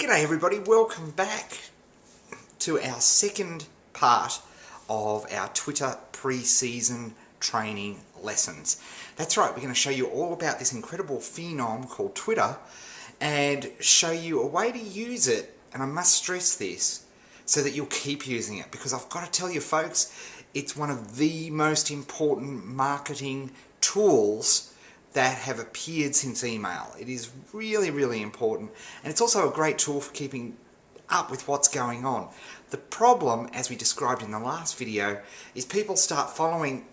G'day everybody, welcome back to our second part of our Twitter pre-season training lessons. That's right, we're going to show you all about this incredible phenom called Twitter and show you a way to use it, and I must stress this, so that you'll keep using it, because I've got to tell you folks, it's one of the most important marketing tools that have appeared since email. It is really, really important, and it's also a great tool for keeping up with what's going on. The problem, as we described in the last video, is people start following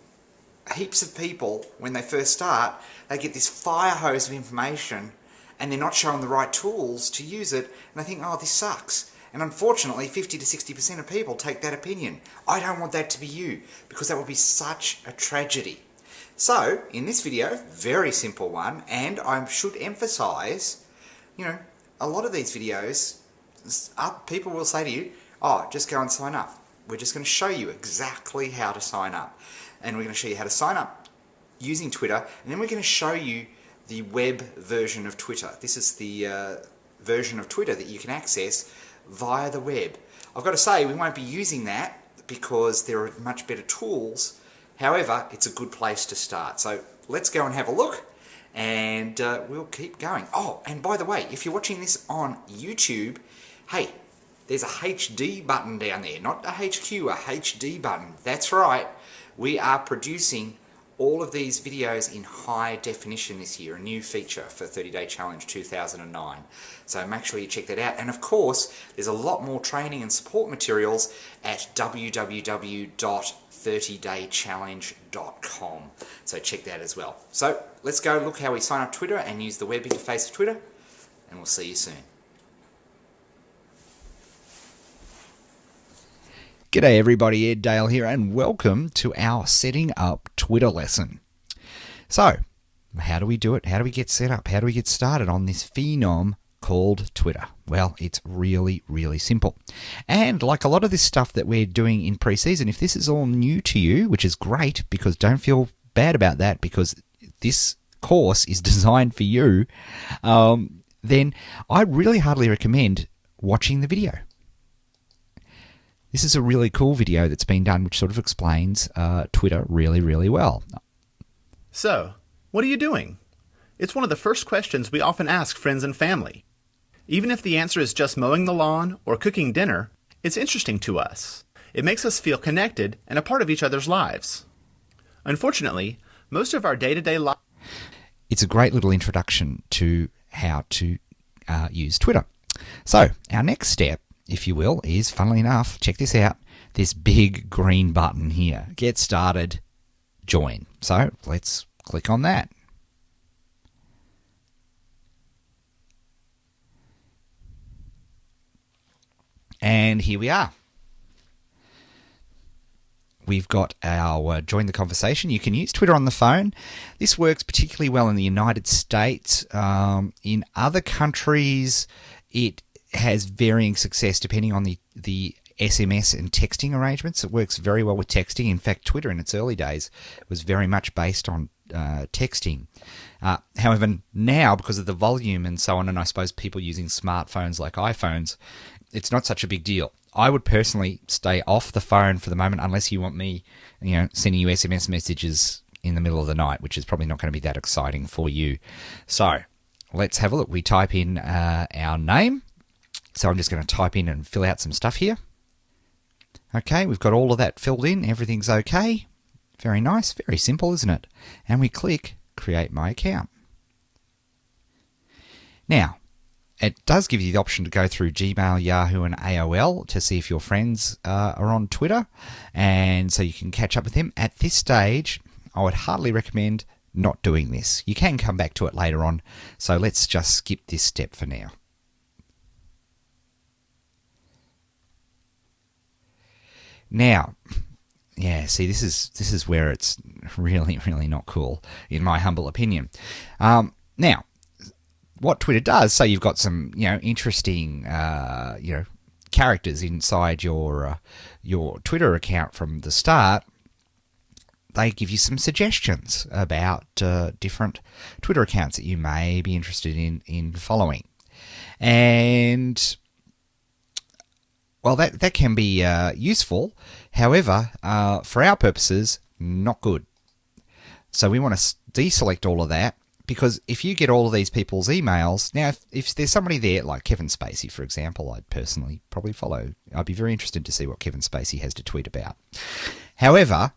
heaps of people when they first start. They get this fire hose of information and they're not shown the right tools to use it, and they think, oh, this sucks. And unfortunately, 50 to 60% of people take that opinion. I don't want that to be you, because that would be such a tragedy. So, in this video, very simple one, and I should emphasize, a lot of these videos, people will say to you, oh, just go and sign up. We're just going to show you exactly how to sign up. And we're going to show you how to sign up using Twitter, and then we're going to show you the web version of Twitter. This is the version of Twitter that you can access via the web. I've got to say, we won't be using that because there are much better tools. However, it's a good place to start. So let's go and have a look, and we'll keep going. Oh, and by the way, if you're watching this on YouTube, hey, there's a HD button down there, not a HQ, a HD button. That's right, we are producing all of these videos in high definition this year, a new feature for 30 Day Challenge 2009. So make sure you check that out. And of course, there's a lot more training and support materials at www.30daychallenge.com. So check that as well. So let's go look how we sign up Twitter and use the web interface of Twitter, and we'll see you soon. G'day everybody, Ed Dale here, and welcome to our setting up Twitter lesson. So, how do we do it? How do we get set up? How do we get started on this phenom called Twitter? Well, it's really, really simple. And like a lot of this stuff that we're doing in pre-season, if this is all new to you, which is great, because don't feel bad about that, because this course is designed for you, then I really hardly recommend watching the video. This is a really cool video that's been done which sort of explains Twitter really, really well. So, what are you doing? It's one of the first questions we often ask friends and family. Even if the answer is just mowing the lawn or cooking dinner, it's interesting to us. It makes us feel connected and a part of each other's lives. Unfortunately, most of our day-to-day life... It's a great little introduction to how to use Twitter. So, our next step, if you will, is, funnily enough, check this out, this big green button here. Get started, join. So let's click on that. And here we are. We've got our join the conversation. You can use Twitter on the phone. This works particularly well in the United States. In other countries, it has varying success depending on the SMS and texting arrangements. It works very well with texting. In fact, Twitter in its early days was very much based on texting. However, now, because of the volume and so on, and I suppose people using smartphones like iPhones, it's not such a big deal. I would personally stay off the phone for the moment unless you want me, sending you SMS messages in the middle of the night, which is probably not going to be that exciting for you. So let's have a look. We type in our name. So I'm just going to type in and fill out some stuff here. Okay, we've got all of that filled in. Everything's okay. Very nice. Very simple, isn't it? And we click Create My Account. Now, it does give you the option to go through Gmail, Yahoo, and AOL to see if your friends are on Twitter, and so you can catch up with them. At this stage, I would hardly recommend not doing this. You can come back to it later on, so let's just skip this step for now. Now, yeah, see, this is where it's really, really not cool, in my humble opinion. Now, what Twitter does, so you've got some, interesting, characters inside your Twitter account from the start. They give you some suggestions about different Twitter accounts that you may be interested in following. And Well, that can be useful. However, for our purposes, not good. So we want to deselect all of that, because if you get all of these people's emails, now if there's somebody there like Kevin Spacey, for example, I'd personally probably follow. I'd be very interested to see what Kevin Spacey has to tweet about. However,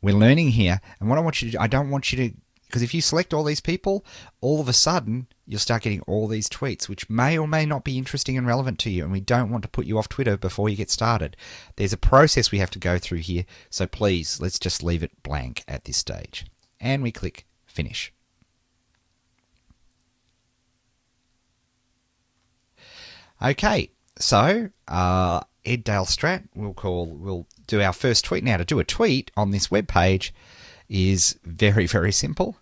we're learning here, and what I don't want you to, because if you select all these people, all of a sudden you'll start getting all these tweets, which may or may not be interesting and relevant to you, and we don't want to put you off Twitter before you get started. There's a process we have to go through here, so please, let's just leave it blank at this stage. And we click Finish. Okay, so Ed Dale Strat, we'll do our first tweet. Now, to do a tweet on this web page is very, very simple.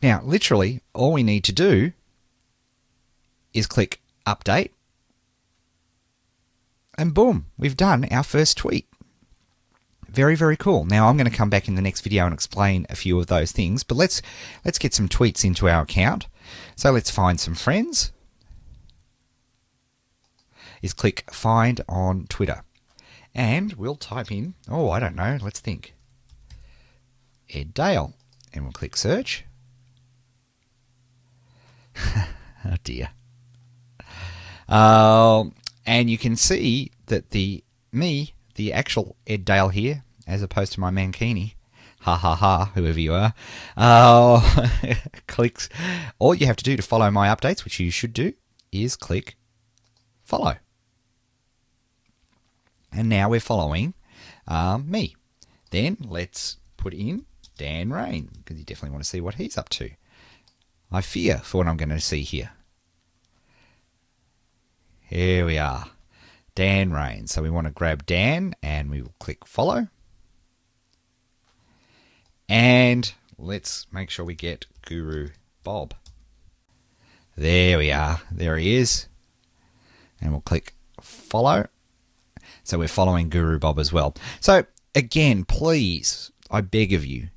Now, literally, all we need to do is click Update, and boom, we've done our first tweet. Very, very cool. Now, I'm going to come back in the next video and explain a few of those things, but let's get some tweets into our account. So let's find some friends. Is click Find on Twitter. And we'll type in, oh, I don't know, let's think, Ed Dale. And we'll click Search. Oh dear. And you can see that the actual Ed Dale here, as opposed to my Mankini, ha ha ha, whoever you are, clicks. All you have to do to follow my updates, which you should do, is click Follow. And now we're following me. Then let's put in Dan Rain, because you definitely want to see what he's up to. I fear for what I'm going to see here. Here we are. Dan Rain. So we want to grab Dan and we will click Follow. And let's make sure we get Guru Bob. There we are. There he is. And we'll click Follow. So we're following Guru Bob as well. So again, please, I beg of you,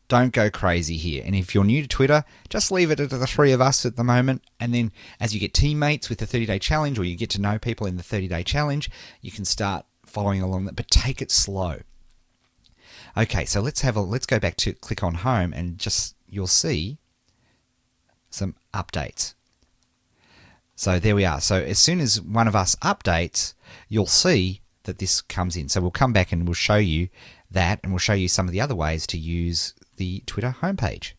don't go crazy here. And if you're new to Twitter, just leave it at the three of us at the moment. And then as you get teammates with the 30-day challenge, or you get to know people in the 30-day challenge, you can start following along that, but take it slow. Okay, so let's go back to click on home, and just you'll see some updates. So there we are. So as soon as one of us updates, you'll see that this comes in. So we'll come back and we'll show you that, and we'll show you some of the other ways to use the Twitter homepage.